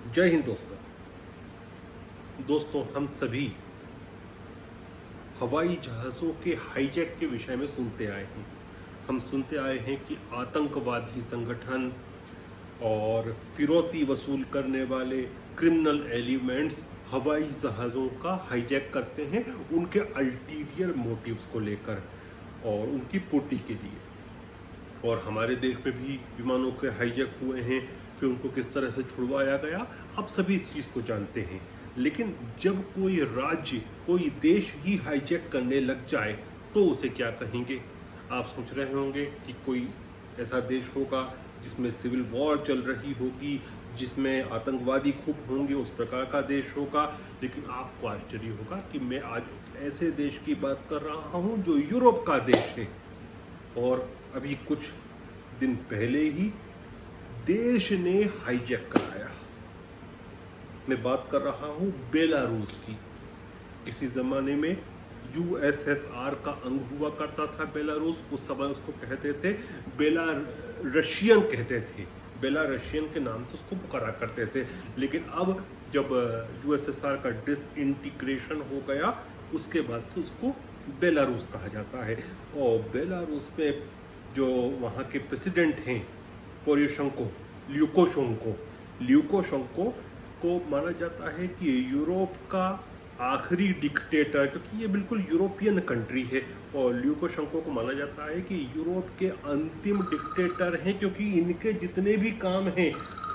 जय हिंद दोस्तों। हम सभी हवाई जहाज़ों के हाईजैक के विषय में सुनते आए हैं। हम सुनते आए हैं कि आतंकवादी संगठन और फिरौती वसूल करने वाले क्रिमिनल एलिमेंट्स हवाई जहाज़ों का हाईजैक करते हैं उनके अल्टीरियर मोटिव्स को लेकर और उनकी पूर्ति के लिए। और हमारे देश में भी विमानों के हाईजैक हुए हैं, फिर उनको किस तरह से छुड़वाया गया, आप सभी इस चीज़ को जानते हैं। लेकिन जब कोई राज्य, कोई देश ही हाईजैक करने लग जाए तो उसे क्या कहेंगे? आप सोच रहे होंगे कि कोई ऐसा देश होगा जिसमें सिविल वॉर चल रही होगी, जिसमें आतंकवादी खूब होंगे, उस प्रकार का देश होगा। लेकिन आपको आश्चर्य होगा कि मैं आज ऐसे देश की बात कर रहा हूँ जो यूरोप का देश है। और अभी कुछ दिन पहले ही देश ने हाईजैक कराया। मैं बात कर रहा हूं बेलारूस की। किसी ज़माने में यूएसएसआर का अंग हुआ करता था बेलारूस। उस समय उसको कहते थे बेलारशियन, कहते थे बेलारशियन के नाम से उसको पुकारा करते थे। लेकिन अब जब यूएसएसआर का डिसइंटीग्रेशन हो गया, उसके बाद से उसको बेलारूस कहा जाता है। और बेलारूस में जो वहाँ के प्रेसिडेंट हैं पोरोशेंको, ल्यूकोशेंको को माना जाता है कि यूरोप का आखिरी डिक्टेटर, क्योंकि ये बिल्कुल यूरोपियन कंट्री है। और ल्यूकोशेंको को माना जाता है कि यूरोप के अंतिम डिक्टेटर हैं, क्योंकि इनके जितने भी काम हैं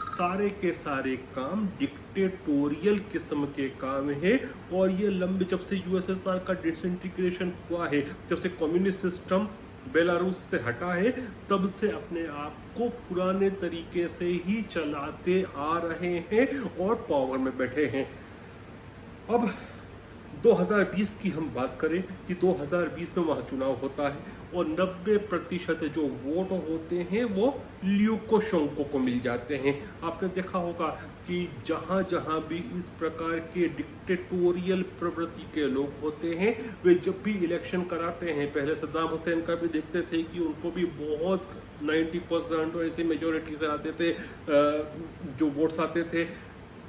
सारे के सारे काम डिक्टेटोरियल किस्म के काम है। और ये लंबे, जब से यूएसएसआर का डिसइंटीग्रेशन हुआ है, जब से कम्युनिस्ट सिस्टम बेलारूस से हटा है, तब से अपने आप को पुराने तरीके से ही चलाते आ रहे हैं और पावर में बैठे हैं। अब 2020 की हम बात करें कि 2020 में वहाँ चुनाव होता है और 90% जो वोट होते हैं वो ल्यूकोशेंको को मिल जाते हैं। आपने देखा होगा कि जहाँ जहाँ भी इस प्रकार के डिक्टेटोरियल प्रवृत्ति के लोग होते हैं, वे जब भी इलेक्शन कराते हैं, पहले सद्दाम हुसैन का भी देखते थे कि उनको भी बहुत 90% ऐसी मेजोरिटी से आते थे, जो वोट्स आते थे।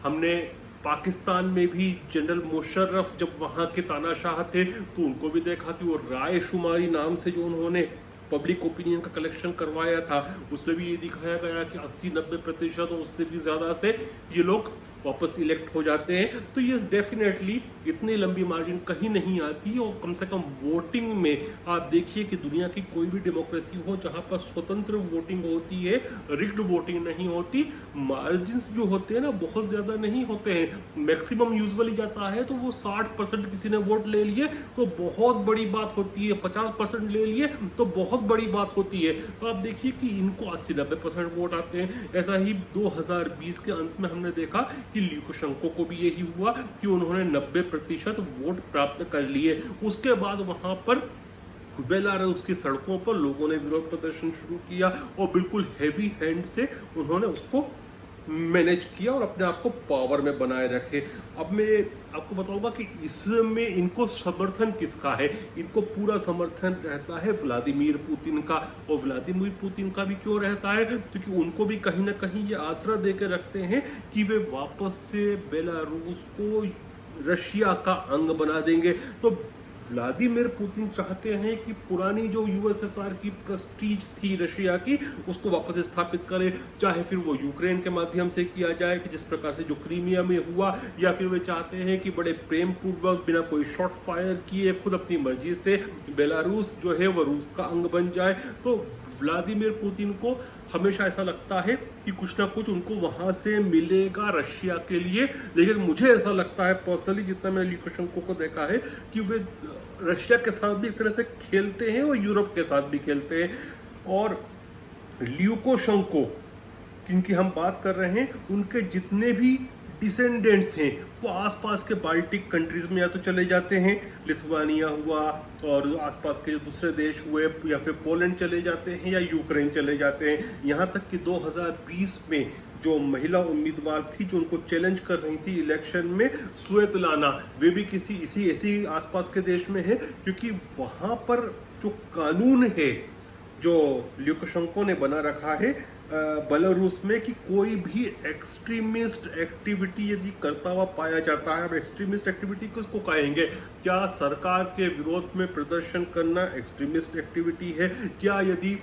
हमने पाकिस्तान में भी जनरल मुशर्रफ जब वहाँ के तानाशाह थे तो उनको भी देखा कि वो राय शुमारी नाम से जो उन्होंने पब्लिक ओपिनियन का कलेक्शन करवाया था, उसमें भी ये दिखाया गया कि 80-90% और उससे भी ज़्यादा से ये लोग वापस इलेक्ट हो जाते हैं। तो ये डेफिनेटली इतनी लंबी मार्जिन कहीं नहीं आती। और कम से कम वोटिंग में आप देखिए कि दुनिया की कोई भी डेमोक्रेसी हो जहाँ पर स्वतंत्र वोटिंग होती है, रिग्ड वोटिंग नहीं होती, मार्जिन जो होते हैं ना बहुत ज़्यादा नहीं होते हैं। मैक्सिमम यूजुअली जाता है तो वो 60% किसी ने वोट ले लिए तो बहुत बड़ी बात होती है, 50% ले लिए तो बहुत बड़ी बात होती है। तो आप देखिए कि इनको 80-90% वोट आते हैं। ऐसा ही 2020 के अंत में हमने देखा कि ल्यूकोशेंको को भी यही हुआ कि उन्होंने 90% वोट प्राप्त कर लिए। उसके बाद वहां पर बेलारूस की सड़कों पर लोगों ने विरोध प्रदर्शन शुरू किया और बिल्कुल हैवी हैंड से उन्होंने उसको मैनेज किया और अपने आप को पावर में बनाए रखे। अब मैं आपको बताऊंगा कि इसमें इनको समर्थन किसका है। इनको पूरा समर्थन रहता है व्लादिमीर पुतिन का। और व्लादिमीर पुतिन का भी क्यों रहता है? क्योंकि उनको भी कहीं ना कहीं ये आसरा दे के रखते हैं कि वे वापस से बेलारूस को रशिया का अंग बना देंगे। तो व्लादिमीर पुतिन चाहते हैं कि पुरानी जो यूएसएसआर की प्रेस्टीज थी रशिया की, उसको वापस स्थापित करें, चाहे फिर वो यूक्रेन के माध्यम से किया जाए कि जिस प्रकार से जो क्रीमिया में हुआ, या फिर वे चाहते हैं कि बड़े प्रेम पूर्वक बिना कोई शॉट फायर किए खुद अपनी मर्जी से बेलारूस जो है वो रूस का अंग बन जाए। तो व्लादिमीर पुतिन को हमेशा ऐसा लगता है कि कुछ ना कुछ उनको वहां से मिलेगा रशिया के लिए। लेकिन मुझे ऐसा लगता है पर्सनली, जितना मैंने ल्यूकोशेंको को देखा है, कि वे रशिया के साथ भी एक तरह से खेलते हैं और यूरोप के साथ भी खेलते हैं। और ल्यूकोशेंको जिनकी हम बात कर रहे हैं, उनके जितने भी डिसेंडेंट्स हैं वो आसपास के बाल्टिक कंट्रीज में या तो चले जाते हैं, लिथुआनिया हुआ और आसपास के जो दूसरे देश हुए, या फिर पोलैंड चले जाते हैं या यूक्रेन चले जाते हैं। यहाँ तक कि 2020 में जो महिला उम्मीदवार थी जो उनको चैलेंज कर रही थी इलेक्शन में, स्वेतलाना, वे भी किसी ऐसी आसपास के देश में है। क्योंकि वहाँ पर जो कानून है जो ल्यूकोशेंको ने बना रखा है, बेलारूस में कि कोई भी एक्सट्रीमिस्ट एक्टिविटी यदि करता हुआ पाया जाता है। अब एक्सट्रीमिस्ट एक्टिविटी किसको कहेंगे? क्या सरकार के विरोध में प्रदर्शन करना एक्सट्रीमिस्ट एक्टिविटी है? क्या यदि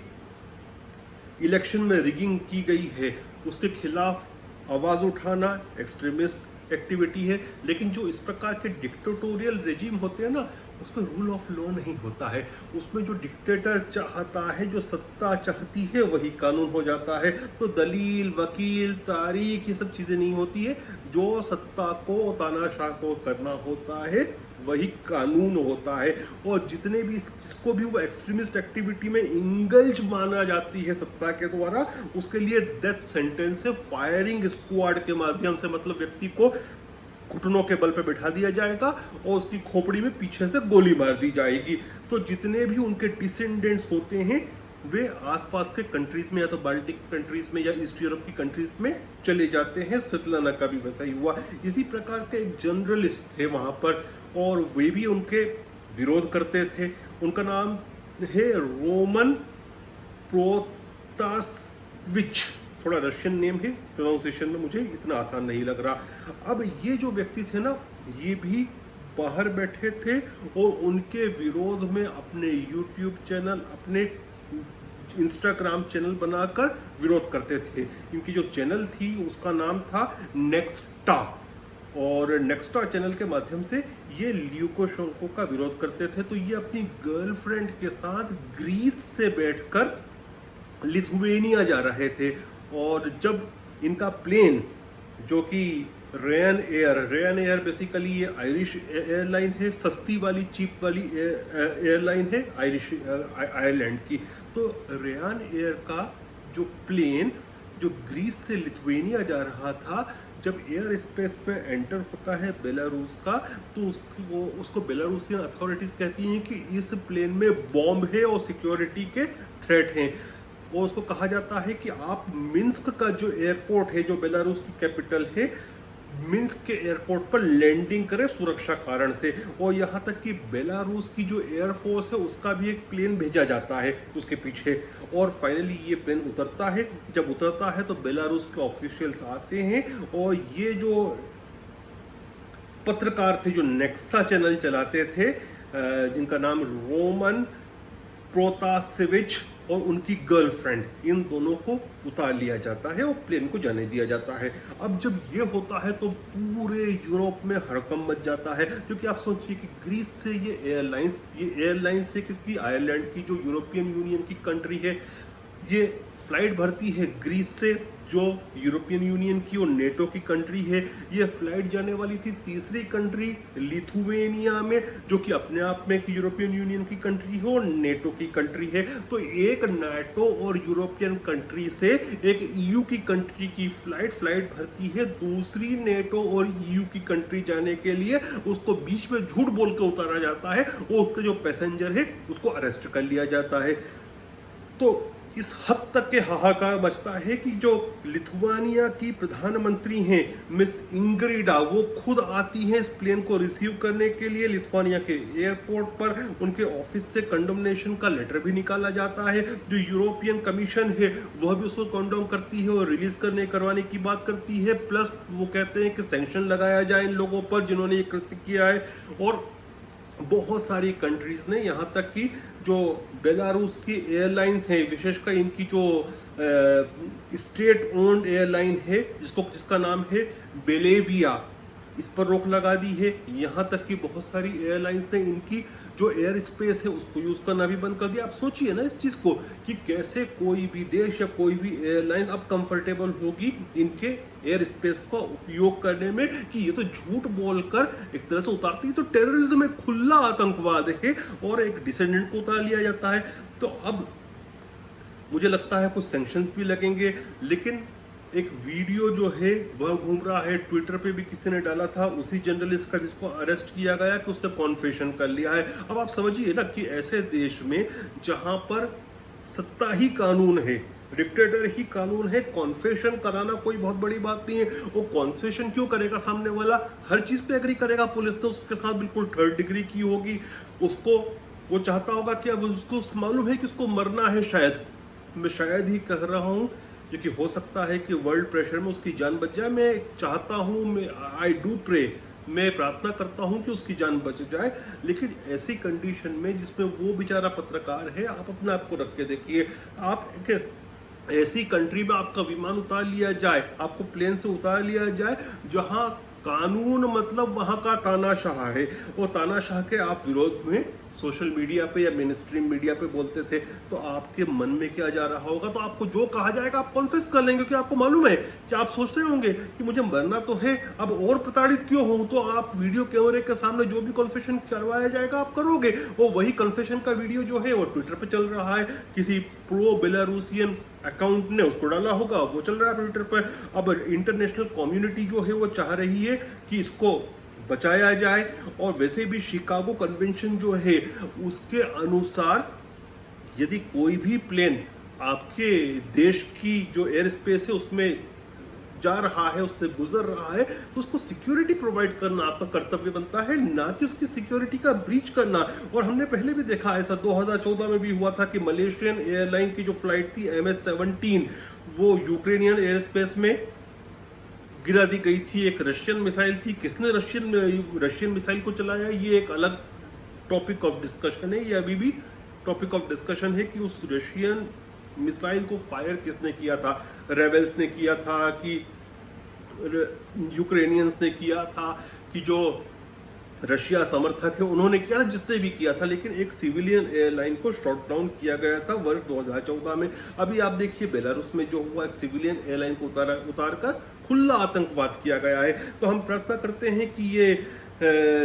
इलेक्शन में रिगिंग की गई है उसके खिलाफ आवाज उठाना एक्सट्रीमिस्ट एक्टिविटी है? लेकिन जो इस प्रकार के डिक्टेटोरियल रेजिम होते हैं ना, उसमें रूल ऑफ लॉ नहीं होता है। उसमें जो डिक्टेटर चाहता है, जो सत्ता चाहती है, वही कानून हो जाता है। तो दलील, वकील, तारीख, ये सब चीजें नहीं होती है। जो सत्ता को, तानाशाह को करना होता है वही कानून होता है। और जितने भी जिसको भी वो एक्सट्रीमिस्ट एक्टिविटी में इंगल्ज माना जाती है सत्ता के द्वारा, उसके लिए डेथ सेंटेंस है। फायरिंग स्क्वाड के माध्यम से, मतलब व्यक्ति को घुटनों के बल पे बिठा दिया जाएगा और उसकी खोपड़ी में पीछे से गोली मार दी जाएगी। तो जितने भी उनके डिसेंडेंट्स होते हैं वे आसपास के कंट्रीज में, या तो बाल्टिक कंट्रीज में या ईस्ट यूरोप की कंट्रीज में चले जाते हैं। स्विट्जरलैंड का भी वैसा ही हुआ। इसी प्रकार के एक जर्नलिस्ट थे वहां पर और वे भी उनके विरोध करते थे। उनका नाम है रोमन प्रोतासविच। थोड़ा रशियन नेम है, प्रोनाउंसिएशन में मुझे इतना आसान नहीं लग रहा। अब ये जो व्यक्ति थे ना, ये भी बाहर बैठे थे और उनके विरोध में अपने यूट्यूब चैनल, अपने इंस्टाग्राम चैनल बनाकर विरोध करते थे। इनकी जो चैनल थी उसका नाम था नेक्स्टा, और नेक्स्टा चैनल के माध्यम से ये ल्यूकोशेंको का विरोध करते थे। तो ये अपनी गर्लफ्रेंड के साथ ग्रीस से बैठकर लिथुवेनिया जा रहे थे। और जब इनका प्लेन, जो कि रेन एयर बेसिकली ये आयरिश एयरलाइन है, सस्ती वाली, चीप वाली एयरलाइन है आयरलैंड की। तो रेन एयर का जो प्लेन जो ग्रीस से लिथुवेनिया जा रहा था, जब एयर स्पेस में एंटर होता है बेलारूस का, तो उसको बेलारूसियन अथॉरिटीज कहती हैं कि इस प्लेन में बॉम्ब है और सिक्योरिटी के थ्रेट हैं। और उसको कहा जाता है कि आप मिन्स्क का जो एयरपोर्ट है, जो बेलारूस की कैपिटल है, मिन्स्क के एयरपोर्ट पर लैंडिंग करें सुरक्षा कारण से। और यहाँ तक कि बेलारूस की जो एयरफोर्स है उसका भी एक प्लेन भेजा जाता है उसके पीछे। और फाइनली ये प्लेन उतरता है। जब उतरता है तो बेलारूस के ऑफिशियल्स आते हैं और ये जो पत्रकार थे जो नेक्सा चैनल चलाते थे, जिनका नाम रोमन प्रोतासेविच और उनकी गर्लफ्रेंड, इन दोनों को उतार लिया जाता है और प्लेन को जाने दिया जाता है। अब जब ये होता है तो पूरे यूरोप में हड़कंप मच जाता है, क्योंकि आप सोचिए कि ग्रीस से ये एयरलाइंस से किसकी, आयरलैंड की, जो यूरोपियन यूनियन की कंट्री है, ये फ्लाइट भरती है ग्रीस से, जो यूरोपियन यूनियन की और नेटो की कंट्री है। ये फ्लाइट जाने वाली थी तीसरी कंट्री लिथुवेनिया में, जो कि अपने आप में यूरोपियन यूनियन की कंट्री है और नेटो की कंट्री है। तो एक नाटो और यूरोपियन कंट्री से एक ईयू की कंट्री की फ्लाइट भरती है दूसरी नेटो और ईयू की कंट्री जाने के लिए। उसको बीच में झूठ बोल के उतारा जाता है और उसका जो पैसेंजर है उसको अरेस्ट कर लिया जाता है। तो इस हद तक के हाहाकार मचता है कि जो लिथुआनिया की प्रधानमंत्री हैं मिस इंग्रिडा, वो खुद आती हैं इस प्लेन को रिसीव करने के लिए लिथुआनिया के एयरपोर्ट पर। उनके ऑफिस से कंडोमनेशन का लेटर भी निकाला जाता है। जो यूरोपियन कमीशन है वह भी उसको कंडोम करती है और रिलीज करवाने की बात करती है। प्लस वो कहते हैं कि सैंक्शन लगाया जाए इन लोगों पर जिन्होंने ये कृत्य किया है। और बहुत सारी कंट्रीज ने, यहाँ तक कि जो बेलारूस की एयरलाइंस हैं, विशेषकर इनकी जो स्टेट ओन्ड एयरलाइन है जिसका नाम है बेलेविया, इस पर रोक लगा दी है। यहाँ तक कि बहुत सारी एयरलाइंस ने इनकी जो एयर स्पेस है उसको यूज करना भी बंद कर दिया। आप सोचिए ना इस चीज को कि कैसे कोई भी देश या कोई भी एयरलाइन अब कंफर्टेबल होगी इनके एयर स्पेस का उपयोग करने में, कि ये तो झूठ बोलकर एक तरह से उतारती है। तो टेररिज्म एक खुला आतंकवाद है और एक डिसेंडेंट को उतार लिया जाता है। तो अब मुझे लगता है कुछ सैंक्शंस भी लगेंगे। लेकिन एक वीडियो जो है वह घूम रहा है, ट्विटर पे भी किसी ने डाला था उसी जर्नलिस्ट का जिसको अरेस्ट किया गया, कि उसने कॉन्फेशन कर लिया है। अब आप समझिए ना कि ऐसे देश में जहां पर सत्ता ही कानून है, डिक्टेटर ही कानून है, कॉन्फेशन कराना कोई बहुत बड़ी बात नहीं है। वो कॉन्सेशन क्यों करेगा? सामने वाला हर चीज पे एग्री करेगा। पुलिस ने उसके साथ बिल्कुल 3rd डिग्री की होगी। उसको वो चाहता होगा कि अब उसको मालूम है कि उसको मरना है। शायद, मैं शायद ही कह रहा हूं जो कि हो सकता है कि वर्ल्ड प्रेशर में उसकी जान बच जाए। मैं चाहता हूँ, मैं आई डू प्रे, मैं प्रार्थना करता हूँ कि उसकी जान बच जाए। लेकिन ऐसी कंडीशन में जिसमें वो बेचारा पत्रकार है, आप अपने आप को रख के देखिए, आप एक ऐसी कंट्री में आपका विमान उतार लिया जाए, आपको प्लेन से उतार लिया जाए जहां कानून मतलब वहां का तानाशाह है, और तानाशाह के आप विरोध में सोशल मीडिया पे या मेन स्ट्रीम मीडिया पे बोलते थे, तो आपके मन में क्या जा रहा होगा? तो आपको जो कहा जाएगा आप कॉन्फेस कर लेंगे, क्योंकि आपको मालूम है कि आप सोच रहे होंगे कि मुझे मरना तो है, अब और प्रताड़ित क्यों हो? तो आप वीडियो कैमरे के सामने जो भी कॉन्फेशन करवाया जाएगा आप करोगे। और वही कॉन्फेशन का वीडियो जो है वो ट्विटर पे चल रहा है, किसी प्रो बेलारूसियन अकाउंट ने उसको डाला होगा, वो चल रहा है ट्विटर पर। अब इंटरनेशनल कम्युनिटी जो है वो चाह रही है कि इसको बचाया जाए, और वैसे भी शिकागो कन्वेंशन जो है उसके अनुसार यदि कोई भी प्लेन आपके देश की जो एयर स्पेस है उसमें जा रहा है, उससे गुजर रहा है, तो उसको सिक्योरिटी प्रोवाइड करना आपका कर्तव्य बनता है, ना कि उसकी सिक्योरिटी का ब्रीच करना। और हमने पहले भी देखा, ऐसा 2014 में भी हुआ था कि मलेशियन एयरलाइन की जो फ्लाइट थी MS-17 वो यूक्रेनियन एयर स्पेस में गिरा दी गई थी। एक रशियन मिसाइल थी, किसने रशियन मिसाइल को चलाया ये एक अलग टॉपिक ऑफ डिस्कशन है। ये अभी भी टॉपिक ऑफ डिस्कशन है कि उस रशियन मिसाइल को फायर किसने किया था, रेबेल्स ने किया था कि यूक्रेनियंस ने किया था कि जो रशिया समर्थक है उन्होंने किया था, जिसने भी किया था। लेकिन एक सिविलियन एयरलाइन को शॉट डाउन किया गया था वर्ष 2014 में। अभी आप देखिए बेलारूस में जो हुआ, एक सिविलियन एयरलाइन को उतार कर खुला आतंकवाद किया गया है। तो हम प्रार्थना करते हैं कि ये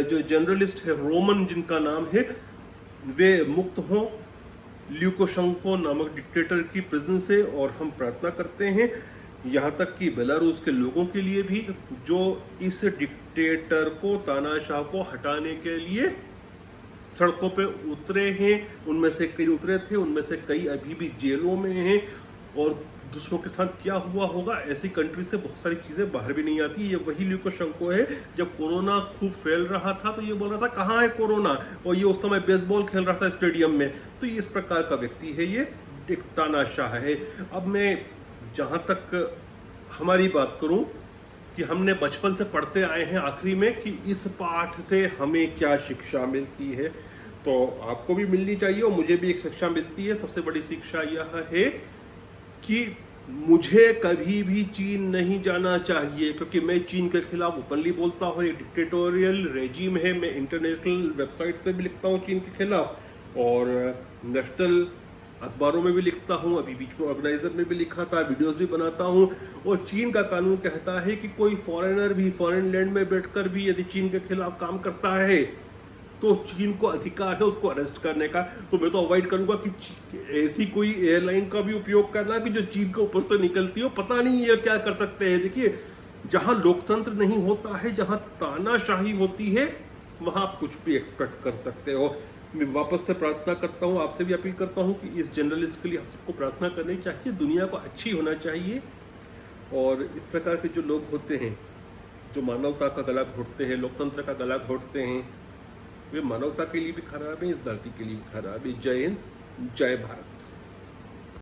जो जर्नलिस्ट है रोमन जिनका नाम है, वे मुक्त हों ल्यूकोशंको नामक डिक्टेटर की प्रिजन से। और हम प्रार्थना करते हैं यहाँ तक कि बेलारूस के लोगों के लिए भी, जो इस डिक्टेटर को, तानाशाह को हटाने के लिए सड़कों पे उतरे हैं। उनमें से कई उतरे थे, उनमें से कई अभी भी जेलों में हैं। और दूसरों के साथ क्या हुआ होगा, ऐसी कंट्री से बहुत सारी चीज़ें बाहर भी नहीं आती। ये वही ल्यूकोशंको है, जब कोरोना खूब फैल रहा था तो ये बोल रहा था कहाँ है कोरोना, और ये उस समय बेसबॉल खेल रहा था स्टेडियम में। तो ये इस प्रकार का व्यक्ति है, ये एक तानाशाह है। अब मैं जहाँ तक हमारी बात करूँ कि हमने बचपन से पढ़ते आए हैं आखिरी में कि इस पाठ से हमें क्या शिक्षा मिलती है, तो आपको भी मिलनी चाहिए और मुझे भी एक शिक्षा मिलती है। सबसे बड़ी शिक्षा यह है कि मुझे कभी भी चीन नहीं जाना चाहिए, क्योंकि मैं चीन के खिलाफ ओपनली बोलता हूँ। एक डिक्टेटोरियल रेजिम है, मैं इंटरनेशनल वेबसाइट्स पे भी लिखता हूँ चीन के खिलाफ, और नेशनल अखबारों में भी लिखता हूँ, अभी बीच में ऑर्गेनाइजर में भी लिखा था, वीडियोस भी बनाता हूँ। और चीन का कानून कहता है कि कोई फॉरेनर भी फॉरेन लैंड में बैठकर भी यदि चीन के खिलाफ काम करता है तो चीन को अधिकार है उसको अरेस्ट करने का। तो मैं तो अवॉइड करूंगा कि ऐसी कोई एयरलाइन का भी उपयोग करना कि जो चीन के ऊपर से निकलती हो। पता नहीं ये क्या कर सकते हैं। देखिए, जहां लोकतंत्र नहीं होता है, जहां तानाशाही होती है, वहां आप कुछ भी एक्सपेक्ट कर सकते हो। मैं वापस से प्रार्थना करता हूँ, आपसे भी अपील करता हूँ कि इस जर्नलिस्ट के लिए आप सबको प्रार्थना करनी चाहिए, दुनिया को अच्छी होना चाहिए। और इस प्रकार के जो लोग होते हैं जो मानवता का गला घोटते हैं, लोकतंत्र का गला घोटते हैं, वे मानवता के लिए भी खराब है, इस धरती के लिए भी खराब है। जय हिंद, जय भारत।